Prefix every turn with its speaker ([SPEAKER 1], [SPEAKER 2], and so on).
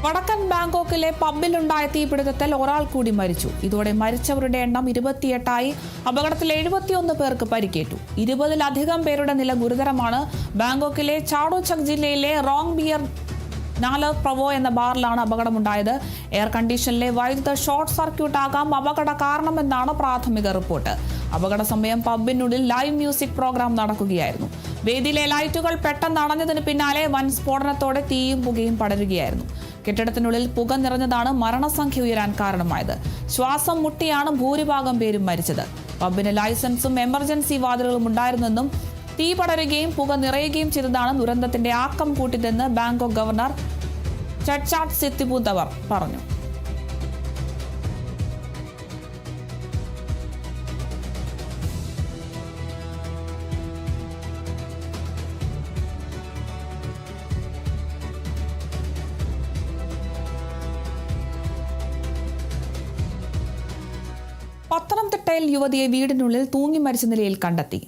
[SPEAKER 1] വടക്കൻ ബാങ്കോക്കിലെ പബ്ബിലുണ്ടായ തീപിടുത്തത്തിൽ ഒരാൾ കൂടി മരിച്ചു. ഇതോടെ മരിച്ചവരുടെ എണ്ണം 28ആയി. അപകടത്തിൽ 71 പേർക്ക് പരിക്കേറ്റു. 20-ലധികം പേരുടെ നില ഗുരുതരമാണ്. ബാങ്കോക്കിലെ ചാഡോചക് ജില്ലയിലെ റോങ് ബിയർ നാലർ പ്രവോ എന്ന ബാറിലാണ് അപകടമുണ്ടായത്. എയർ കണ്ടീഷനിലെ വൈദ്യുത ഷോർട്ട് സർക്യൂട്ട് ആകാം അപകട കാരണമെന്നാണ് പ്രാഥമിക റിപ്പോർട്ട്. അപകട സമയം പബ്ബിനുള്ളിൽ ലൈവ് മ്യൂസിക് പ്രോഗ്രാം നടക്കുകയായിരുന്നു. വേദിയിലെ ലൈറ്റുകൾ പെട്ടെന്ന് അണഞ്ഞതിന് പിന്നാലെ വൻ സ്ഫോടനത്തോടെ തീയും പുകയും പടരുകയായിരുന്നു. കെട്ടിടത്തിനുള്ളിൽ പുക നിറഞ്ഞതാണ് മരണസംഖ്യ ഉയരാൻ കാരണമായത്. ശ്വാസം മുട്ടിയാണ് ഭൂരിഭാഗം പേരും മരിച്ചത്. പബ്ബിന് ലൈസൻസും എമർജൻസി വാതിലുകളും ഉണ്ടായിരുന്നെന്നും തീ പടരുകയും പുക നിറയുകയും ചെയ്തതാണ് ദുരന്തത്തിന്റെ ആക്കം കൂട്ടിയതെന്ന് ബാങ്കോക്ക് ഗവർണർ ചട്ചാട്ട് സിത്തിപൂതവർ പറഞ്ഞു. പത്തനംതിട്ടയിൽ യുവതിയെ വീടിനുള്ളിൽ തൂങ്ങി മരിച്ച നിലയിൽ കണ്ടെത്തി.